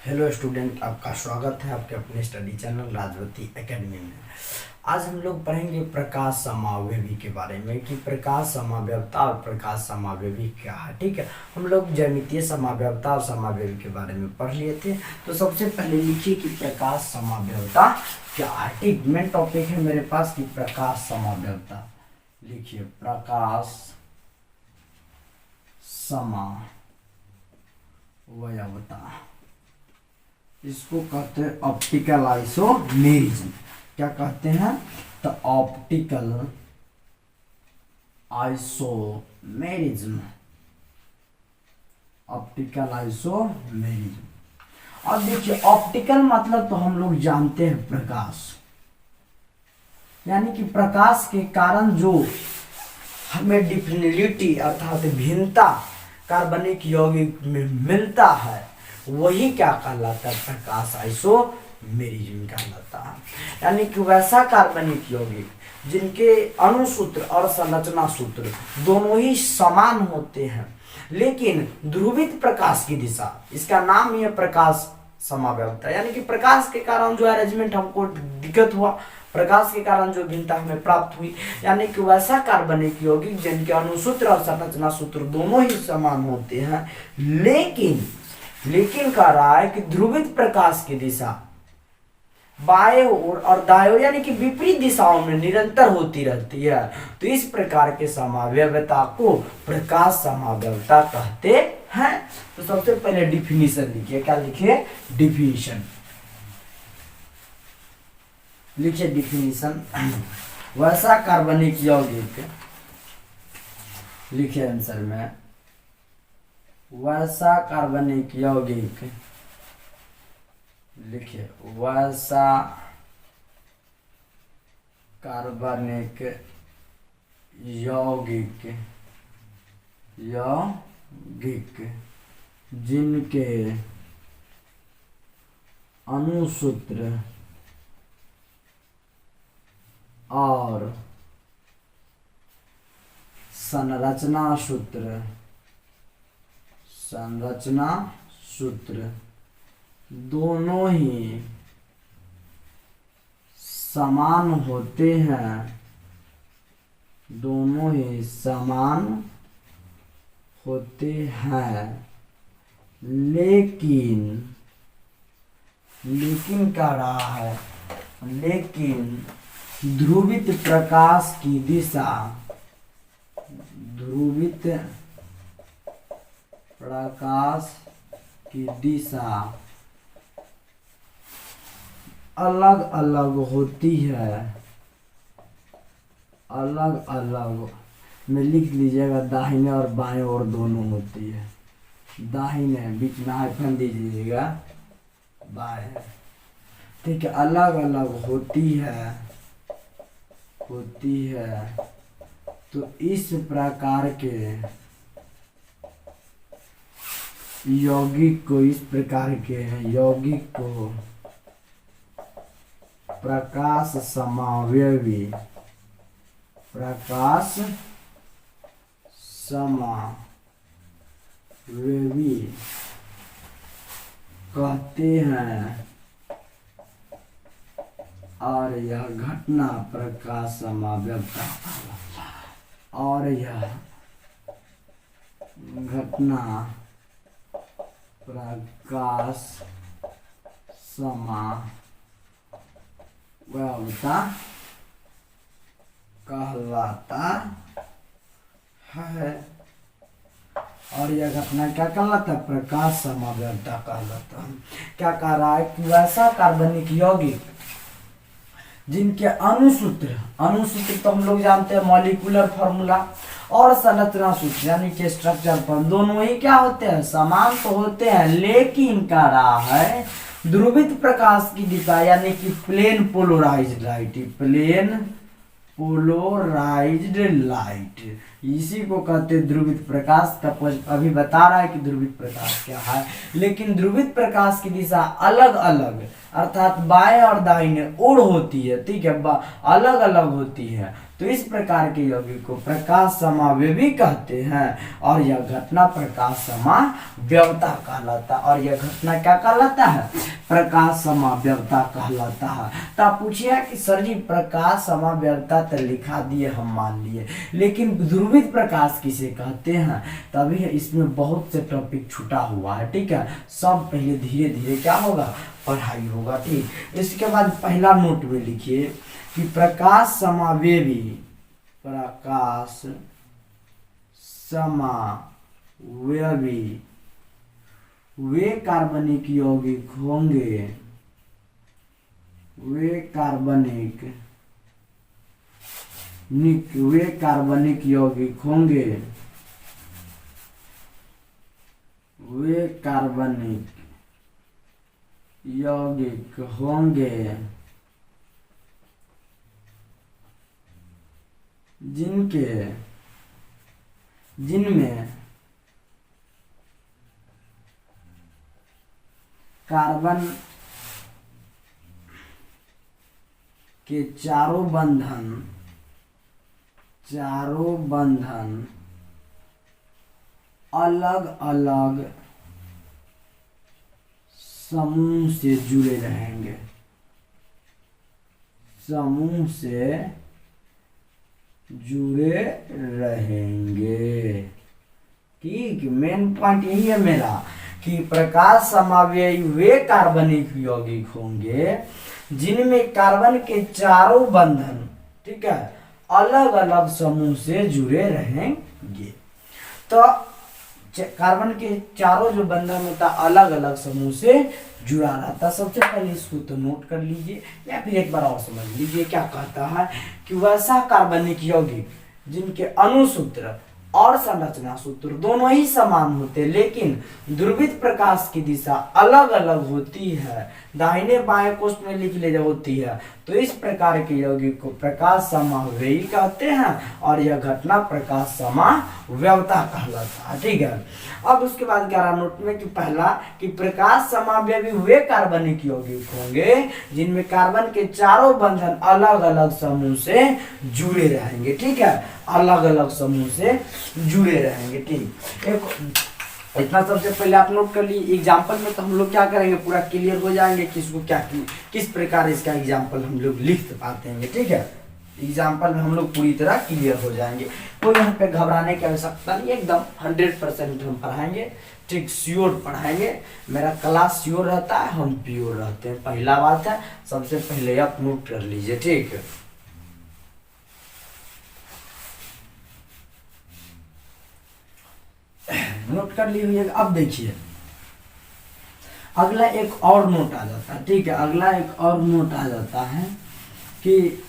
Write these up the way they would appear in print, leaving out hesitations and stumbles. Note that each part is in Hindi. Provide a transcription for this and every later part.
हेलो स्टूडेंट, आपका स्वागत है आपके अपने स्टडी चैनल राजवती एकेडमी में। आज हम लोग पढ़ेंगे प्रकाश समावयवी के बारे में कि प्रकाश समावयवता और प्रकाश समावयवी क्या है। ठीक है, हम लोग ज्यामितीय समावयवता और समावयवी के बारे में पढ़ लिए थे। तो सबसे पहले लिखिए कि प्रकाश समावयवता क्या है। ठीक, मेन टॉपिक है मेरे पास कि प्रकाश समावयवता। लिखिए प्रकाश समावयवता, इसको कहते हैं ऑप्टिकल आइसोमेरिज्म। क्या कहते हैं? तो ऑप्टिकल आइसोमेरिज्म, ऑप्टिकल आइसोमेरिज्म। अब देखिए, ऑप्टिकल मतलब तो हम लोग जानते हैं प्रकाश, यानी कि प्रकाश के कारण जो हमें डिफिनिटी अर्थात भिन्नता कार्बनिक यौगिक में मिलता है वही क्या कहलाता है? प्रकाश आइसोमेरिज्म कहलाता है। यानी कि वैसा कार्बनिक यौगिक जिनके अणुसूत्र और संरचना सूत्र दोनों ही समान होते हैं, लेकिन ध्रुवित प्रकाश की दिशा, इसका नाम ही है प्रकाश समावयवता। यानी कि प्रकाश के कारण जो अरेंजमेंट हमको दिक्कत हुआ, प्रकाश के कारण जो भिन्नता हमें प्राप्त हुई, यानी कि वैसा कार्बनिक यौगिक जिनके अणुसूत्र और संरचना सूत्र दोनों ही समान होते हैं, लेकिन कह रहा है कि ध्रुवित प्रकाश की दिशा बाएं ओर और दाएं ओर यानी कि विपरीत दिशाओं में निरंतर होती रहती है। तो इस प्रकार के समावयवता को प्रकाश समावयवता कहते हैं। तो सबसे पहले डिफिनीशन लिखिए। क्या लिखिए? डिफिनीशन लिखिए। डिफिनीशन, वैसा कार्बनिक यौगिक, लिखिए आंसर में, वैसा कार्बनिक यौगिक, लिखिए वैसा कार्बनिक यौगिक जिनके अणुसूत्र और संरचना सूत्र दोनों ही समान होते हैं, लेकिन कह रहा है, लेकिन ध्रुवित प्रकाश की दिशा, ध्रुवित प्रकाश की दिशा अलग अलग होती है, अलग अलग में लिख लीजिएगा, दाहिने और बाएं ओर दोनों होती है। दाहिने बीच में हाइफन दीजिएगा, बाएं, ठीक है, अलग अलग होती है। तो इस प्रकार के यौगिक को प्रकाश समावयवी कहते हैं, और यह घटना प्रकाश समावयवता, और यह घटना प्रकाश समावयवता कहलाता है। और यह घटना क्या कहलाता है? प्रकाश समावयवता कहलाता है। क्या कह रहा है कि वैसा कार्बनिक यौगिक जिनके अणुसूत्र तो हम लोग जानते हैं मॉलिक्यूलर फॉर्मूला, और संरचना सूत्र यानी कि स्ट्रक्चर पर दोनों ही क्या होते हैं? समान तो होते हैं, लेकिन कह रहा है ध्रुवित प्रकाश की दिशा यानी कि प्लेन पोलराइज्ड लाइट, इसी को कहते हैं ध्रुवित प्रकाश। तब अभी बता रहा है कि ध्रुवित प्रकाश क्या है। लेकिन ध्रुवित प्रकाश की दिशा अलग अलग अर्थात बाएं और दाहिने ओर होती है, ठीक है, अलग अलग होती है। तो इस प्रकार के यौगिक को प्रकाश समावेवी कहते हैं और यह घटना प्रकाश समाव्यवता कहलाता है। और यह घटना क्या कहलाता है? प्रकाश समाव्यवता कहलाता है। तो आप पूछिए कि सर जी प्रकाश समाव्यवता तो लिखा दिए, हम मान लिए, लेकिन ध्रुवित प्रकाश किसे कहते हैं? तभी इसमें बहुत से टॉपिक छूटा हुआ है, ठीक है। सब पहले धीरे धीरे क्या होगा, पढ़ाई होगा, ठीक। इसके बाद पहला नोट में लिखिए कि प्रकाश समावेवी, प्रकाश समावेवी वे कार्बनिक यौगिक होंगे, वे कार्बनिक यौगिक होंगे, वे कार्बनिक यौगिक होंगे जिनमें कार्बन के चारों बंधन अलग अलग समूह से जुड़े रहेंगे, समूह से जुड़े रहेंगे, ठीक। मेन पॉइंट यही है मेरा कि प्रकाश समावेवी वे कार्बनिक यौगिक होंगे जिनमें कार्बन के चारों बंधन, ठीक है, अलग अलग समूह से जुड़े रहेंगे। तो कार्बन के चारों जो बंधन होता है अलग अलग समूह से जुड़ा रहता। सबसे पहले इसको तो नोट कर लीजिए या फिर एक बार और समझ लीजिए। क्या कहता है कि वैसा कार्बनिक यौगिक जिनके अणुसूत्र और संरचना सूत्र दोनों ही समान होते लेकिन ध्रुवित प्रकाश की दिशा अलग अलग होती है, दाहिने बाएं कोष्ठ में लिख ले होती है, तो इस प्रकार के यौगिक को प्रकाश समावेवी कहते हैं और यह घटना प्रकाश समाव्यवता कहलाता है, ठीक है। अब उसके बाद क्या रहा नोट में कि पहला कि प्रकाश समावेवी वे कार्बनिक यौगिक होंगे जिनमें कार्बन के चारों बंधन अलग अलग समूह से जुड़े रहेंगे, ठीक है, अलग अलग समूह से जुड़े रहेंगे, ठीक। एक इतना सबसे पहले आप नोट कर ली। एग्जाम्पल में तो हम लोग क्या करेंगे, पूरा क्लियर हो जाएंगे किसको क्या किस प्रकार इसका एग्जाम्पल हम लोग लिख पाते हैं, ठीक है। एग्जाम्पल में हम लोग पूरी तरह क्लियर हो जाएंगे, कोई यहाँ पे घबराने की आवश्यकता नहीं, एकदम 100% हम पढ़ाएंगे, ठीक, श्योर पढ़ाएंगे। मेरा क्लास श्योर रहता है, हम प्योर रहते हैं, पहला बात है। सबसे पहले आप नोट कर लीजिए, ठीक है। नोट कर ली हुई है। अब देखिए अगला एक और नोट आ जाता है, ठीक है, अगला एक और नोट आ जाता है कि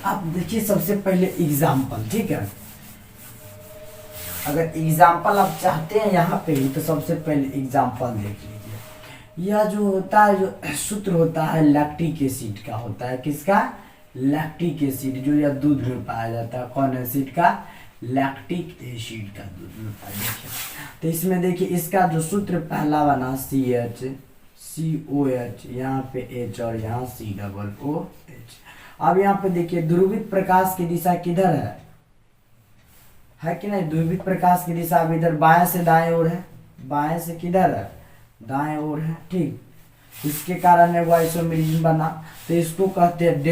आप देखिए सबसे पहले एग्जाम्पल, ठीक है। अगर एग्जाम्पल आप चाहते हैं यहाँ पे ही तो सबसे पहले एग्जाम्पल देख लीजिए। यह जो होता है, जो सूत्र होता है लैक्टिक एसिड का होता है, किसका? लैक्टिक एसिड, जो यह दूध में पाया जाता है। कौन एसिड का? लैक्टिक एसिड का दूध में पाया जाता है। तो इसमें देखिए इसका जो सूत्र पहला बना CH यहाँ पे H और यहाँ COOH। अब यहाँ पे देखिए ध्रुवित प्रकाश की दिशा किधर है कि नहीं? ध्रुवित प्रकाश की दिशा अब इधर बाएं से दाएं ओर है, बाएं से किधर है? दाएं ओर है, ठीक। इसके कारण एगो आइसोमेरिज्म बना, तो इसको कहते हैं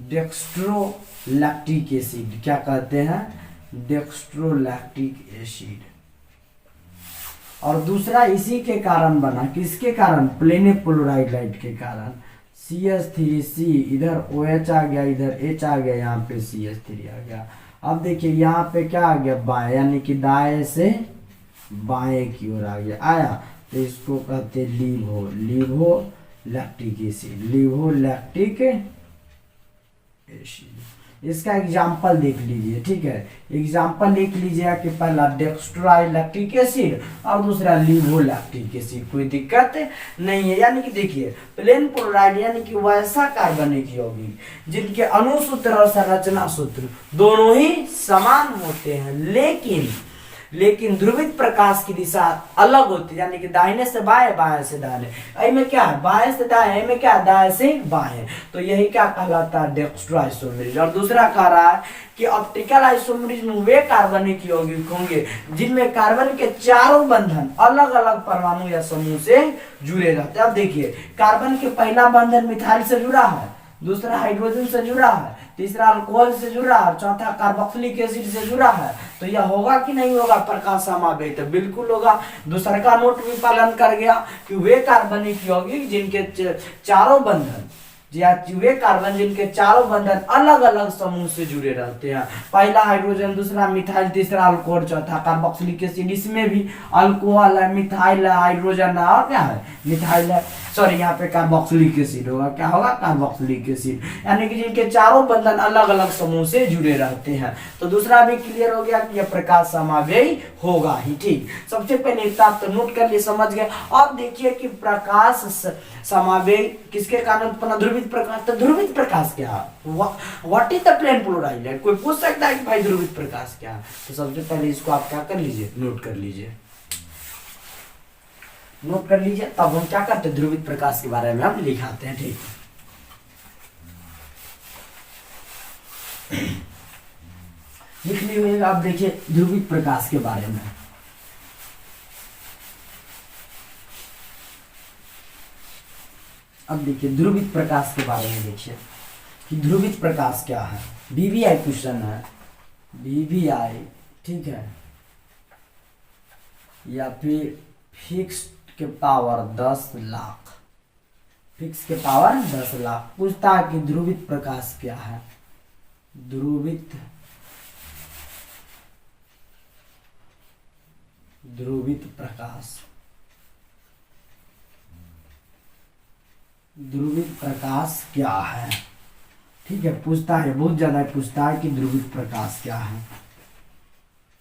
डेक्स्ट्रोलैक्टिक एसिड। क्या कहते हैं? डेक्स्ट्रोलैक्टिक एसिड। और दूसरा इसी के कारण बना, किसके कारण? प्लेनेपोलराइड लाइट के कारण। CH3C, इधर OH आ गया, इधर H आ गया, यहाँ पे CH3 आ गया। अब देखिए यहाँ पे क्या आ गया? बाएं, यानी कि दाएं से बाएं की ओर आ गया, आया, तो इसको कहते हैं लिवोलैक्टिक एसिड, लिवोलैक्टिक एसिड। इसका एग्जाम्पल देख लीजिए, ठीक है। एग्जाम्पल लिख लीजिए कि पहला डेक्स्ट्रोइलेक्ट्रिक एसिड और दूसरा लिवोलैक्टिक एसिड, कोई दिक्कत नहीं है। यानी कि देखिए प्लेन क्लोराइड यानी कि वैसा कार्बनिक यौगिक जिनके अणुसूत्र और संरचना सूत्र दोनों ही समान होते हैं, लेकिन ध्रुवित प्रकाश की दिशा अलग होती है, यानी कि दाहिने से बाएं, बाएं से दाहिने। में क्या है, बाएं से दाएं, में क्या है, दाएं से बाएं। तो यही क्या कहलाता है, डेक्स्ट्रो आइसोमेरिज्म। और दूसरा कह रहा है कि ऑप्टिकल आइसोमेरिज्म वे कार्बनिक यौगिक होंगे जिनमें कार्बन के चारों बंधन अलग अलग परमाणु या समूह से जुड़े रहते हैं। अब देखिए कार्बन के पहला बंधन मिथाइल से जुड़ा है, दूसरा हाइड्रोजन से जुड़ा है, तीसरा अल्कोहल से जुड़ा है, चौथा कार्बोक्सिलिक एसिड से जुड़ा है। तो यह होगा कि नहीं होगा प्रकाश समावेश, तो बिल्कुल होगा। दूसरा का नोट भी पालन कर गया कि वे कार्बनिक यौगिक जिनके चारों बंधन या वे कार्बन जिनके चारों बंधन अलग अलग समूह से जुड़े रहते हैं। पहला हाइड्रोजन, दूसरा मिथाइल, तीसरा अल्कोहल, चौथा कार्बोक्सिलिक एसिड। इसमें भी अल्कोहल है, मिथाइल है, हाइड्रोजन है और क्या है, मिथाइल है। सॉरी यहाँ पे कार्बोक्सिलिक एसिड होगा, क्या होगा, कार्बोक्सिलिक एसिड। यानी कि जिनके चारों बंधन अलग अलग समूह से जुड़े रहते हैं। तो दूसरा भी क्लियर हो गया कि यह प्रकाश समावेशी होगा ही, ठीक। सबसे पहले इतना तो नोट कर लिए, समझ गए। अब देखिए कि प्रकाश समावेश किसके कारण उत्पन्न, ध्रुवित प्रकाश। तो ध्रुवित प्रकाश क्या है, what is the plane chloride. कोई पूछ सकता है कि भाई ध्रुवित प्रकाश क्या है। तो सबसे पहले इसको आप क्या कर लीजिए, नोट कर लीजिए, नोट कर लीजिए। तब हम क्या करते हैं, ध्रुवित प्रकाश के बारे में हम लिखाते हैं, ठीक। लिख लीजिएगा। आप देखिए ध्रुवित प्रकाश के बारे में, अब देखिए ध्रुवित प्रकाश के बारे में देखिए कि ध्रुवित प्रकाश क्या है। बीबीआई क्वेश्चन है, बीबीआई, ठीक है, या फिर फिक्स के पावर 10 लाख, फिक्स के पावर 10 लाख पूछता है कि ध्रुवित प्रकाश क्या है। ध्रुवित प्रकाश, ध्रुवित प्रकाश क्या है, ठीक है। पूछता है, बहुत ज्यादा पूछता है कि ध्रुवित प्रकाश क्या है।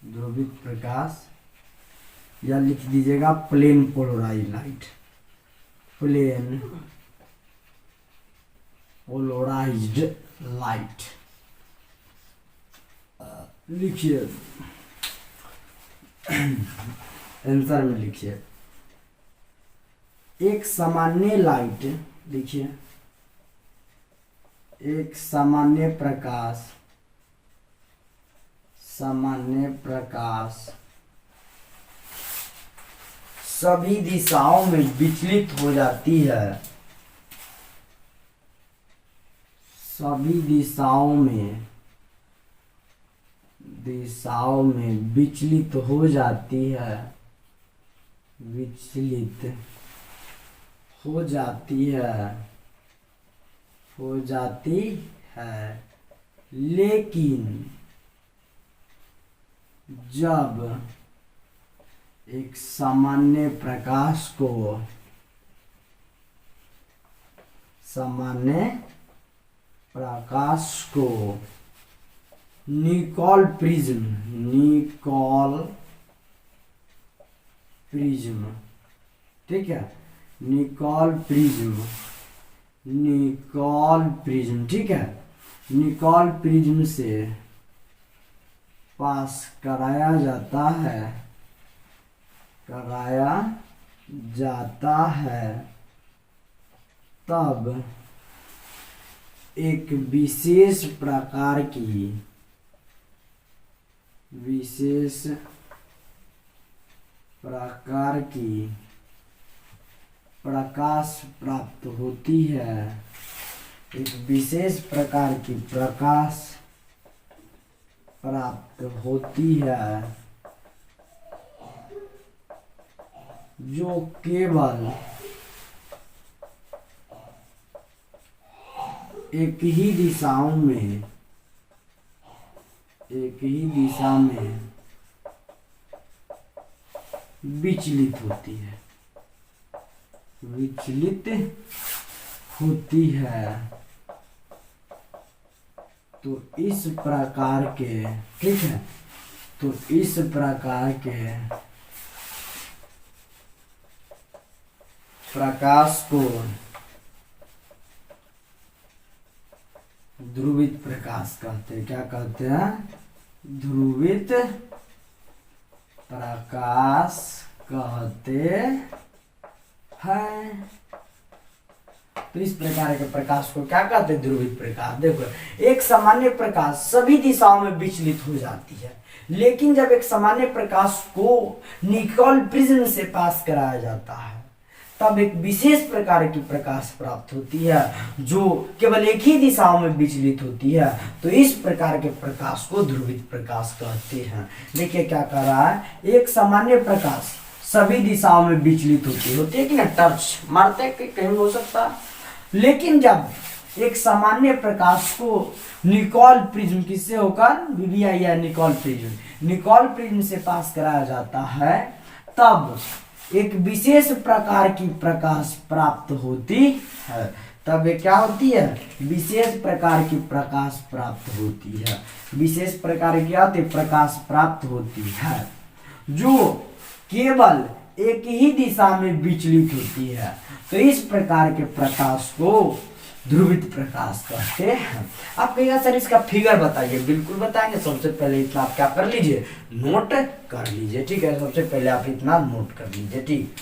ध्रुवित प्रकाश या लिख दीजिएगा plane polarised light, plane polarised light लिखिए, आंसर में लिखिए। एक सामान्य लाइट, देखिए एक सामान्य प्रकाश, सामान्य प्रकाश सभी दिशाओं में विचलित हो जाती है, सभी दिशाओं में विचलित हो जाती है, विचलित हो जाती है, लेकिन जब एक सामान्य प्रकाश को निकोल प्रिज्म, ठीक है, निकोल प्रिज्म, ठीक है, निकोल प्रिज्म से पास कराया जाता है, तब एक विशेष प्रकार की प्रकाश प्राप्त होती है, एक विशेष प्रकार की प्रकाश प्राप्त होती है, जो केवल एक ही दिशा में विचलित होती है, तो इस प्रकार के, ठीक है, तो इस प्रकार के प्रकाश को ध्रुवित प्रकाश कहते हैं। क्या कहते हैं? ध्रुवित प्रकाश कहते हैं। तो इस प्रकार के प्रकाश को क्या कहते हैं? ध्रुवित प्रकाश। देखो, एक सामान्य प्रकाश सभी दिशाओं में विचलित हो जाती है, लेकिन जब एक सामान्य प्रकाश को निकोल प्रिज्म से पास कराया जाता है तब एक विशेष प्रकार की प्रकाश प्राप्त होती है जो केवल एक ही दिशाओं में विचलित होती है। तो इस प्रकार के प्रकाश को ध्रुवित प्रकाश कहते हैं। देखिए क्या कर रहा है, एक सामान्य प्रकाश सभी दिशाओं में विचलित होती है कि ना, टर्च मारते कहीं हो सकता है, लेकिन जब एक सामान्य प्रकाश को निकोल प्रिज्म किससे होकर, वीवीआई या निकोल प्रिज्म से पास कराया जाता है तब एक विशेष प्रकार की प्रकाश प्राप्त होती है। तब ये क्या होती है? विशेष प्रकार की प्रकाश प्राप्त होती है। विशेष प्रकार की क्या होती है? प्रकाश प्राप्त होती है जो केवल एक ही दिशा में विचलित होती है। तो इस प्रकार के प्रकाश को ध्रुवित प्रकाश कहते हैं। आप कहिएगा सर इसका फिगर बताइए। बिल्कुल बताएंगे। सबसे पहले इतना आप क्या कर लीजिए, नोट कर लीजिए, ठीक है। सबसे पहले आप इतना नोट कर लीजिए, ठीक,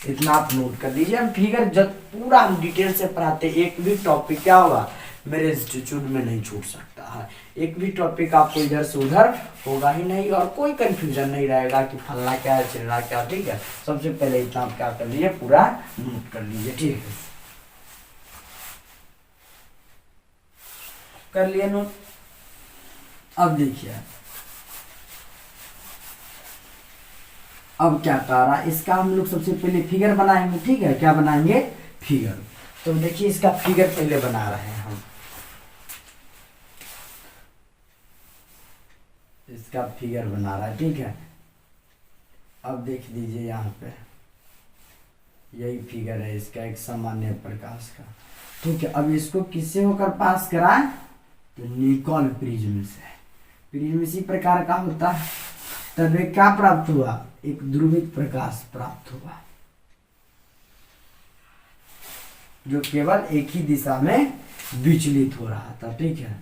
इतना आप नोट कर लीजिए। हम फिगर जब पूरा हम डिटेल से पढ़ाते, एक भी टॉपिक क्या होगा मेरे इंस्टीट्यूट में नहीं छूट सकता है। एक भी टॉपिक आपको इधर से उधर होगा ही नहीं और कोई कंफ्यूजन नहीं रहेगा कि फलना क्या है, चिलना क्या, ठीक है। सबसे पहले इतना आप क्या कर लीजिए, पूरा नोट कर लीजिए, ठीक है। कर लिया नोट। अब देखिए अब क्या कर रहा है, इसका हम लोग सबसे पहले फिगर बनाएंगे, ठीक है। क्या बनाएंगे? फिगर। तो देखिए इसका फिगर पहले बना रहे हैं हम। इसका फिगर बना रहा है, ठीक है। अब देख लीजिए यहाँ पे यही फिगर है इसका, एक सामान्य प्रकाश का, ठीक है। अब इसको किससे होकर पास कराए? तो निकोल प्रिज्म से। प्रिज्म इसी प्रकार का होता है। तब एक क्या प्राप्त हुआ? एक ध्रुवित प्रकाश प्राप्त हुआ जो केवल एक ही दिशा में विचलित हो रहा था, ठीक है।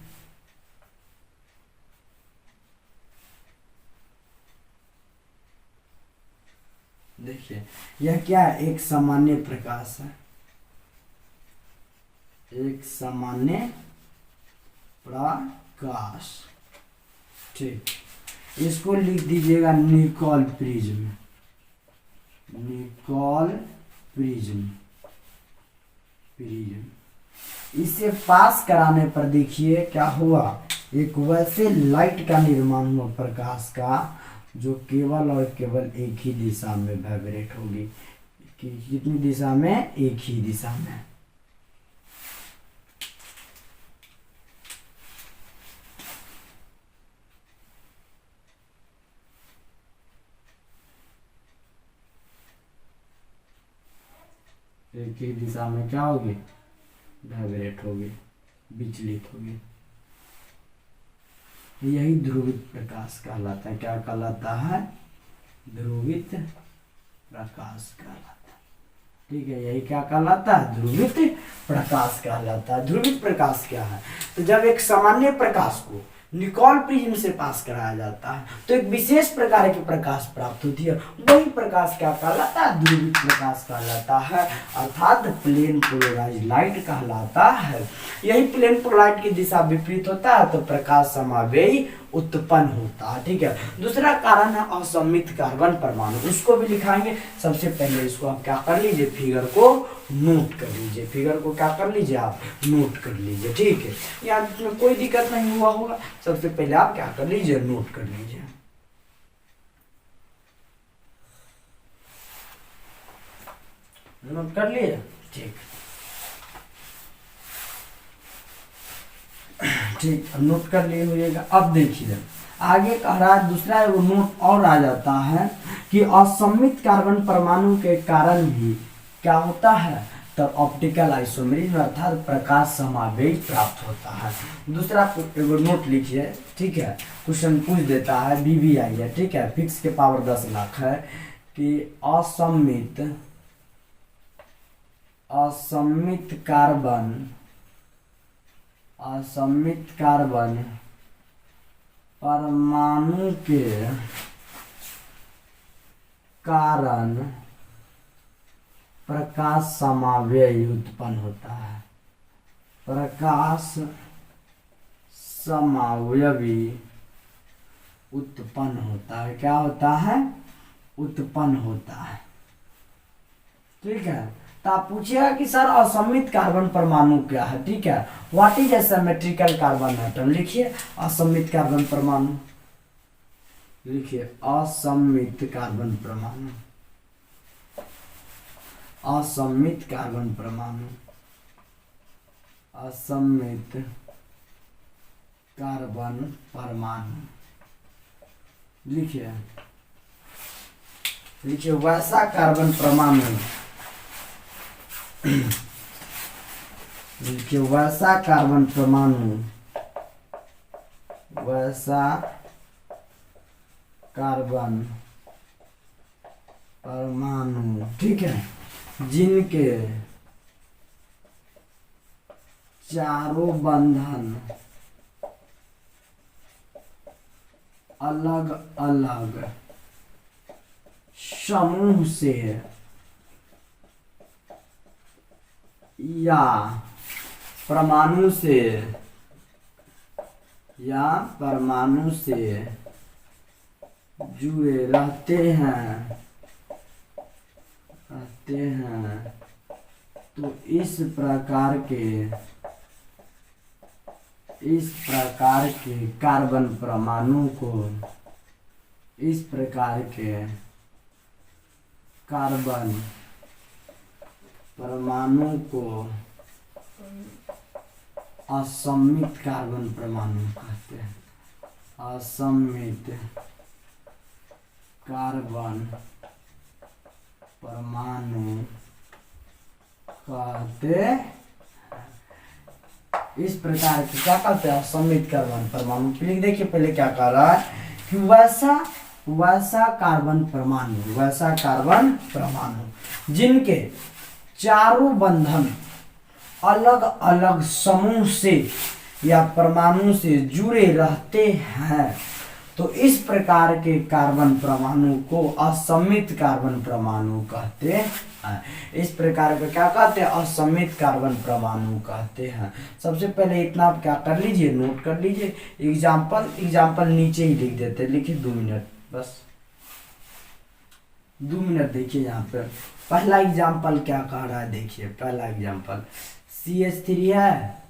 देखिए यह क्या है? एक सामान्य प्रकाश है, एक सामान्य प्रकाश, ठीक। इसको लिख दीजिएगा निकोल प्रिज्म। निकोल प्रिज्म इसे पास कराने पर देखिए क्या हुआ, एक वैसे लाइट का निर्माण हुआ प्रकाश का जो केवल और केवल एक ही दिशा में वाइब्रेट होगी। कितनी दिशा में? एक ही दिशा में। एक ही दिशा में क्या होगी? वाइब्रेट होगी, विचलित होगी। यही ध्रुवित प्रकाश कहलाता है। क्या कहलाता है? ध्रुवित प्रकाश कहलाता है, ठीक है। यही क्या कहलाता है? ध्रुवित प्रकाश कहलाता है। ध्रुवित प्रकाश क्या है? तो जब एक सामान्य प्रकाश को निकोल प्रिज्म से पास कराया जाता है तो एक विशेष प्रकार की प्रकाश प्राप्त होती है। वही प्रकाश क्या कहलाता है? ध्रुवित प्रकाश कहलाता है, अर्थात प्लेन पोलराइज्ड लाइट कहलाता है। यही प्लेन पोलराइज्ड की दिशा विपरीत होता है तो प्रकाश समावेयी उत्पन्न होता है, ठीक है। दूसरा कारण है असममित कार्बन परमाणु, उसको भी लिखाएंगे। सबसे पहले इसको आप क्या कर लीजिए, फिगर को नोट कर लीजिए। फिगर को क्या कर लीजिए, आप नोट कर लीजिए, ठीक है। यहाँ में कोई दिक्कत नहीं हुआ होगा। सबसे पहले आप क्या कर लीजिए, नोट कर लीजिए। नोट कर लिए, ठीक ठीक। अब नोट कर लिए होइएगा। अब देखिए आगे कह रहा है, दूसरा वो नोट और आ जाता है कि असममित कार्बन परमाणु के कारण भी क्या होता है? तब ऑप्टिकल आइसोमेरिज्म अर्थात प्रकाश समावेश प्राप्त होता है। दूसरा एगो नोट लिखिए, ठीक है, क्वेश्चन पूछ देता है, BBI है, ठीक है, फिक्स के पावर 10 लाख है कि असममित कार्बन परमाणु के कारण प्रकाश समावेश उत्पन्न होता है। प्रकाश समावयवी उत्पन्न होता है। क्या होता है? उत्पन्न होता है। ठीक है, तो आप पूछिएगा कि सर असममित कार्बन परमाणु क्या है। ठीक है, what is asymmetrical carbon atom. लिखिए असममित कार्बन परमाणु, लिखिए असममित कार्बन परमाणु, असममित कार्बन परमाणु, असममित कार्बन परमाणु। लिखिए लिखिए वैसा कार्बन परमाणु, लिखिए वैसा कार्बन परमाणु, वैसा कार्बन परमाणु, ठीक है, जिनके चारों बंधन अलग अलग समूह से या परमाणु से जुड़े रहते हैं, तो इस प्रकार के कार्बन परमाणु को, इस प्रकार के कार्बन परमाणु को असममित कार्बन परमाणु कहते हैं। असममित कार्बन परमाणु कहते हैं। इस प्रकार के क्या कहते हैं? असममित कार्बन परमाणु। लिख देखिए पहले क्या कह रहा है कि वैसा कार्बन परमाणु, वैसा कार्बन परमाणु जिनके चारों बंधन अलग अलग समूह से या परमाणु से जुड़े रहते हैं, तो इस प्रकार के कार्बन परमाणु को असममित कार्बन परमाणु कहते हैं। इस प्रकार का क्या कहते हैं? असममित कार्बन परमाणु कहते हैं। सबसे पहले इतना आप क्या कर लीजिए, नोट कर लीजिए। एग्जाम्पल नीचे ही लिख देते हैं, लिखिए 2 मिनट, बस 2 मिनट। देखिए यहाँ पे पहला एग्जाम्पल क्या कह रहा है, देखिए पहला एग्जाम्पल CH3 है,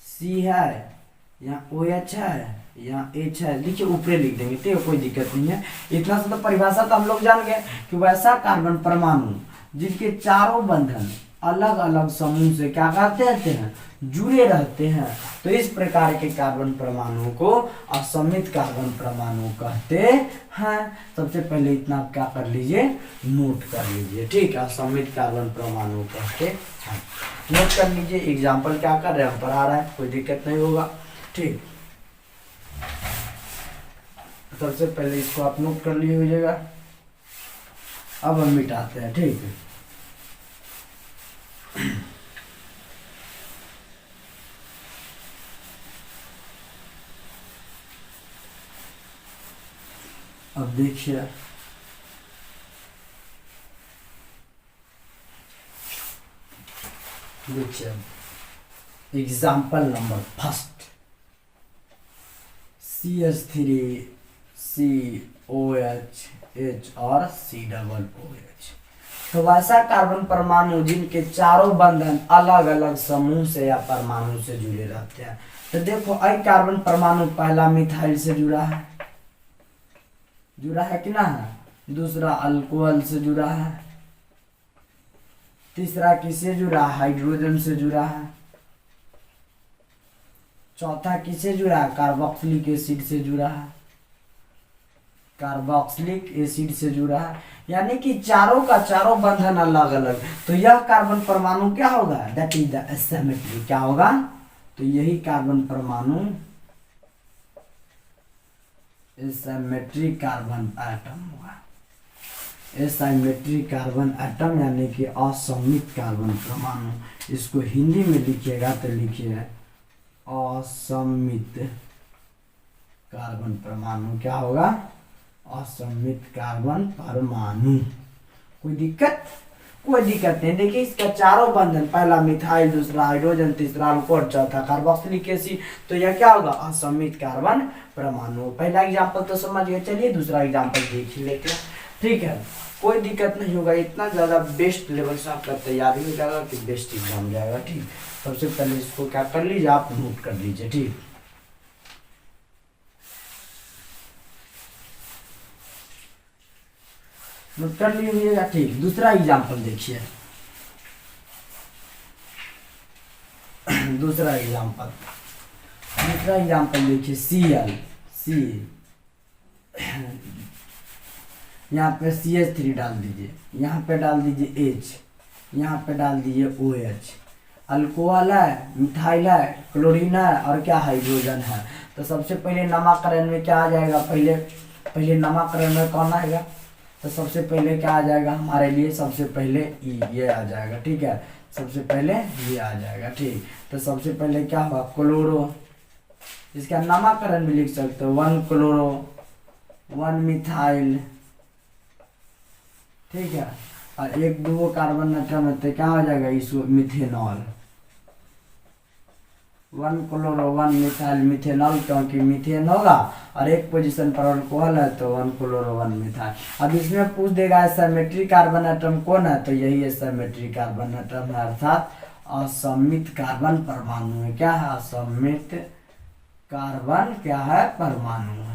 C है, यहाँ OH है, यहाँ H है। लिखिए ऊपर लिख देंगे, ठीक है, कोई दिक्कत नहीं है। इतना सा तो परिभाषा तो हम लोग जान गए कि वैसा कार्बन परमाणु जिनके चारों बंधन अलग अलग समूह से क्या कहते हैं? जुड़े रहते हैं, तो इस प्रकार के कार्बन परमाणु को असममित कार्बन परमाणु कहते हैं। सबसे पहले इतना आप क्या कर लीजिए, नोट कर लीजिए, ठीक है, असममित कार्बन परमाणु कहते हैं। नोट कर लीजिए। एग्जाम्पल क्या कर रहे हैं, हम पढ़ा रहे हैं, कोई दिक्कत नहीं होगा, ठीक। सबसे पहले इसको आप नोट कर लिए होइएगा। अब हम मिटाते हैं, ठीक है। अब देखिए example number first, CH3 COH H और COOH। तो वैसा कार्बन परमाणु जिनके चारों बंधन अलग अलग समूह से या परमाणु से जुड़े रहते हैं। तो देखो एक कार्बन परमाणु पहला मिथाइल से जुड़ा है कि ना है, दूसरा अल्कोहल से जुड़ा है, तीसरा किससे जुड़ा है? हाइड्रोजन से जुड़ा है, चौथा किससे जुड़ा है? कार्बोक्सिलिक एसिड से जुड़ा है, कार्बोक्सिलिक एसिड से जुड़ा है, यानी कि चारों का चारों बंधन अलग अलग, तो यह कार्बन परमाणु क्या होगा, दैट इज द एसिमेट्री, क्या होगा, तो यही कार्बन परमाणु एसिमेट्री कार्बन एटम होगा, एसिमेट्री कार्बन एटम यानी कि असममित कार्बन परमाणु। इसको हिंदी में लिखिएगा तो लिखिए असममित कार्बन परमाणु, क्या होगा, असममित कार्बन परमाणु। कोई दिक्कत, कोई दिक्कत नहीं। देखिए इसका चारों बंधन, पहला मिथाइल, दूसरा हाइड्रोजन, तीसरा अल्कोहल, चौथा कार्बोक्सिलिक एसिड, तो यह क्या होगा, असममित कार्बन परमाणु। पहला एग्जांपल तो समझ गए, चलिए दूसरा एग्जांपल देख ही लेते हैं, ठीक है, कोई दिक्कत नहीं होगा, इतना ज़्यादा बेस्ट लेवल से आपका तैयारी हो जाएगा कि बेस्ट एग्जाम जाएगा, ठीक। सबसे पहले इसको क्या कर लीजिए, आप नोट कर लीजिए, ठीक। नोट कर लीजिएगा, ठीक। दूसरा एग्जांपल देखिए, दूसरा एग्जांपल देखिए, Cl, सी, यहाँ पे CH3 डाल दीजिए, यहाँ पे डाल दीजिए H, यहाँ पे डाल दीजिए OH, अल्कोहल है, मिथाइल है, क्लोरीन है और क्या हाइड्रोजन है। तो सबसे पहले नामकरण में क्या आ जाएगा, पहले नामकरण में कौन आएगा, तो सबसे पहले क्या आ जाएगा हमारे लिए, सबसे पहले ये आ जाएगा, ठीक है, सबसे पहले ये आ जाएगा, ठीक। तो सबसे पहले क्या होगा, क्लोरो, इसका नामकरण भी लिख सकते हो, 1 क्लोरो 1 मिथाइल, ठीक है, और एक दो कार्बन एटम है तो क्या हो जाएगा, इसको मिथेनॉल, 1 क्लोरो 1 मिथाइल मिथेनॉल, क्योंकि मीथेन होगा और एक पोजीशन पर अल्कोहल है तो 1 क्लोरो 1 मिथाइल। अब इसमें पूछ देगा एसिमेट्री कार्बन एटम कौन है, तो यही एसिमेट्री कार्बन एटम है, अर्थात असममित कार्बन परमाणु है, क्या है, असममित कार्बन क्या है, परमाणु है,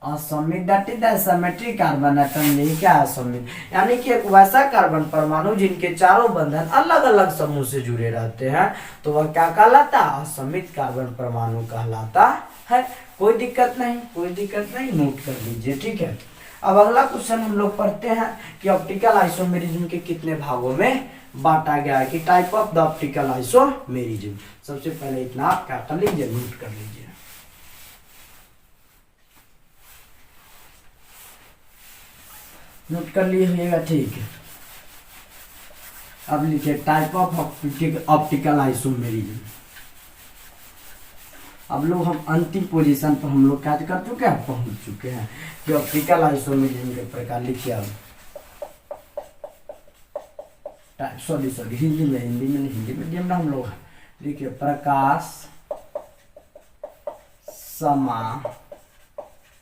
असममित, that is the asymmetry carbon atom, यही क्या है, असममित, यानी कि एक वैसा कार्बन परमाणु जिनके चारों बंधन अलग अलग समूह से जुड़े रहते हैं, तो वह क्या कहलाता है, असममित कार्बन परमाणु कहलाता है। कोई दिक्कत नहीं, कोई दिक्कत नहीं, नोट कर लीजिए, ठीक है। अब अगला क्वेश्चन हम लोग पढ़ते हैं कि ऑप्टिकल आइसोमेरिज्म के कितने भागों में बांटा गया है, कि type of the optical isomerism. सबसे पहले इतना आप क्या कर लीजिए, नोट कर लीजिए। नोट कर लीजिएगा, ठीक है। अब लिखिए टाइप ऑफ ऑप्टिकल आइसोमेरिज्म। अब लोग हम अंतिम पोजीशन पर हम लोग क्या कर चुके हैं, पहुंच चुके हैं, कि ऑप्टिकल आइसोमेरिज्म के प्रकार लिखिए। अब सॉरी हिंदी में नहीं, हिंदी मीडियम में हम लोग लिखिए, प्रकाश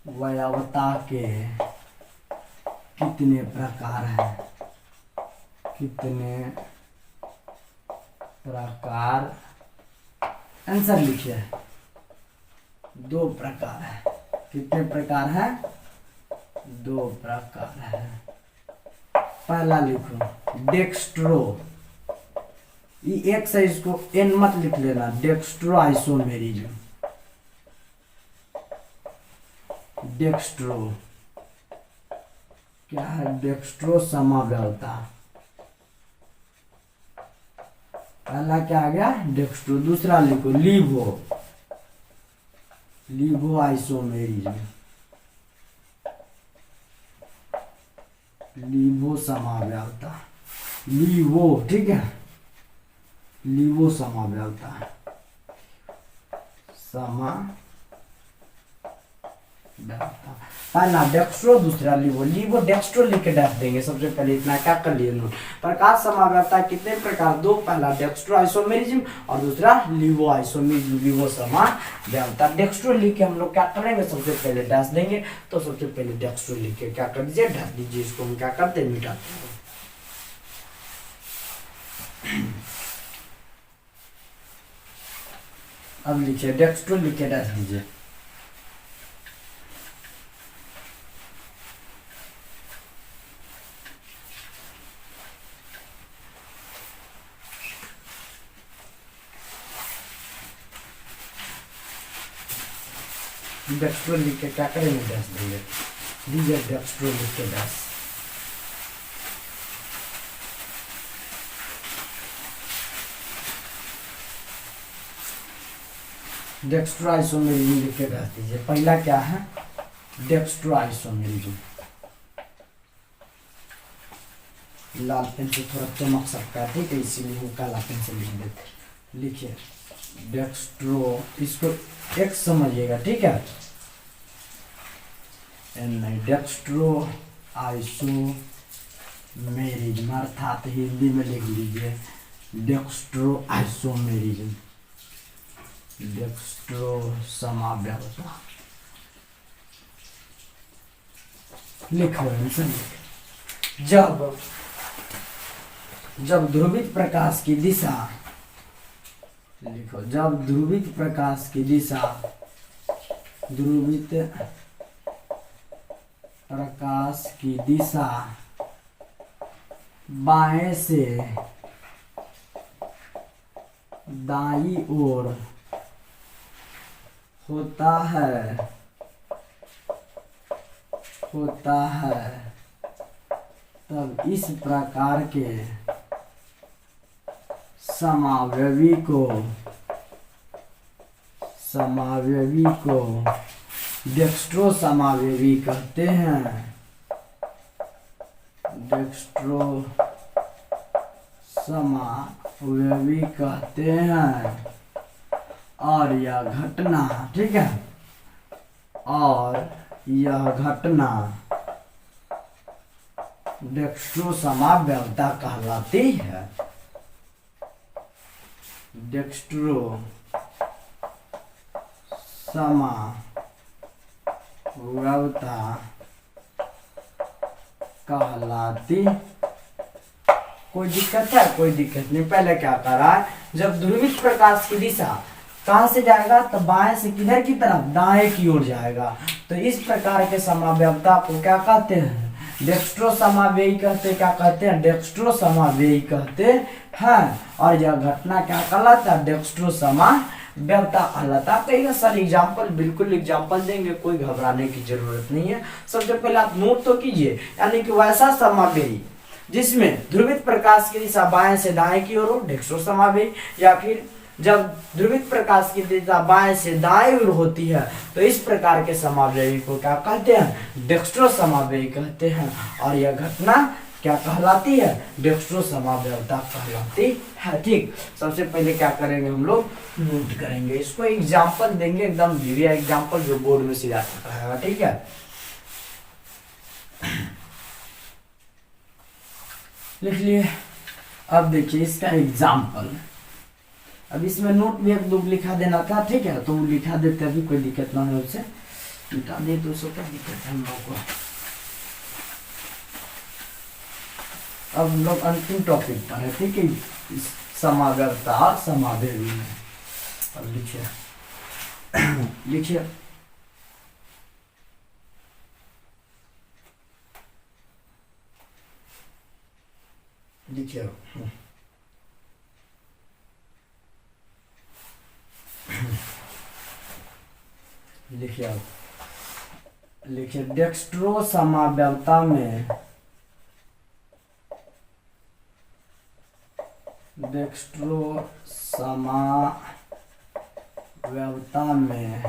समवयवता के कितने प्रकार हैं, कितने प्रकार, आंसर लिखिए, 2 प्रकार है। कितने प्रकार हैं, 2 प्रकार है। पहला लिखो डेक्स्ट्रो, ये एक से इसको एन मत लिख लेना, डेक्स्ट्रो आइसोमेरिज्म, डेक्स्ट्रो क्या है, डेक्स्ट्रो समवयवता, पहला क्या आ गया, डेक्स्ट्रो। दूसरा लिखो लीवो, लीवो आइसोमेरिज्म, लीवो समवयवता, लीवो, ठीक है, लीवो समवयवता, पहला डेक्स्ट्रो, दूसरा लीवो। लीवो डेक्स्ट्रो लिख के डाल देंगे। सबसे पहले इतना क्या कर लिए नोट, प्रकाश समवयवता कितने प्रकार, 2, पहला डेक्स्ट्रो आइसोमेरिज्म और दूसरा लीवो आइसोमेरिज्म, लीवो समवयवता। डेक्स्ट्रो लिख के हम लोग क्या करेंगे, सबसे पहले डैश देंगे, तो सबसे पहले डेक्स्ट्रो लिख के क्या कर दीजिए, ढक दीजिए, इसको हम क्या करते हैं, मिटाते हैं। अब लिखिए डेक्स्ट्रो लिख के डैश दीजिए। डेक्स्ट्रो लिख के क्या करेंगे, डैश देंगे। these are dextro लिख के बस। डेक्स्ट्रो आइसोमेरिज्म लिख के रख दीजिए। पहला क्या है, डेक्स्ट्रो आइसोमेरिज्म। लाल पेन से थोड़ा चमक सकता है, ठीक है, इसीलिए वो काला पेन से लिख देते। लिखिए डेक्स्ट्रो, इसको एक समझिएगा, ठीक है। डेक्स्ट्रो आइसोमेरिज्म अर्थात हिंदी में लिख लीजिए डेक्स्ट्रो आइसोमेरिज्म, डेक्स्ट्रो समाव्यवस्था। लिखो जब ध्रुवित प्रकाश की दिशा, लिखो जब ध्रुवित प्रकाश की दिशा, ध्रुवित प्रकाश की दिशा बाएं से दाईं ओर होता है तब इस प्रकार के समावयवी को डेक्स्ट्रो समावयवी कहते हैं, डेक्स्ट्रो समावयवी कहते हैं। और यह घटना, ठीक है, और यह घटना डेक्स्ट्रो समाव्यवस्था कहलाती है। डेक्स्ट्रो समाव्यवस्था कहलाती। कोई दिक्कत है? कोई दिक्कत नहीं। पहले क्या कर रहा है, जब ध्रुवित प्रकाश की दिशा कहां से जाएगा, तो बाएं से किधर की तरफ, दाएं की ओर जाएगा। तो इस प्रकार के समाव्यवस्था को क्या कहते हैं, डेक्स्ट्रो समावेयी कहते हैं। क्या कहते हैं, डेक्स्ट्रो समावेयी कहते हैं। और यह घटना क्या कहलाता है, डेक्स्ट्रो समाव्यवस्था कहलाता। कहेगा सर एग्जाम्पल, बिल्कुल एग्जाम्पल देंगे, कोई घबराने की जरूरत नहीं है। सबसे पहले आप नोट तो कीजिए, यानी कि वैसा समावेयी जिसमें ध्रुवित प्रकाश की दिशा बाएं से दाएं की ओर हो, डेक्स्ट्रो समावेयी। या फिर जब ध्रुवित प्रकाश की दिशा बाएं से दाएं ओर होती है, तो इस प्रकार के समावेयी को क्या कहते हैं, डेक्स्ट्रो समावेयी कहते हैं। और यह घटना क्या कहलाती है, डेक्स्ट्रो समाव्यवस्था कहलाती है। ठीक, सबसे पहले क्या करेंगे, हम लोग नोट करेंगे, इसको एग्जाम्पल देंगे, एकदम बढ़िया एग्जाम्पल जो बोर्ड में सीधा रहेगा। ठीक है, लिख लिए। अब देखिए इसका एग्जाम्पल, अब इसमें नोट भी एक दो लिखा देना था, ठीक है, तो लिखा देते, अभी कोई दिक्कत ना हो, उसे मिटा दे तो उसको क्या दिक्कत है हम लोग को। अब हम लोग अंतिम टॉपिक पर है, ठीक है, समाव्यवस्था और समावेयी में। अब लिखिए लिखिए लिखिए लिखिए लिखिए डेक्स्ट्रो समाव्यवस्था में, डेक्स्ट्रो समाव्यवस्था में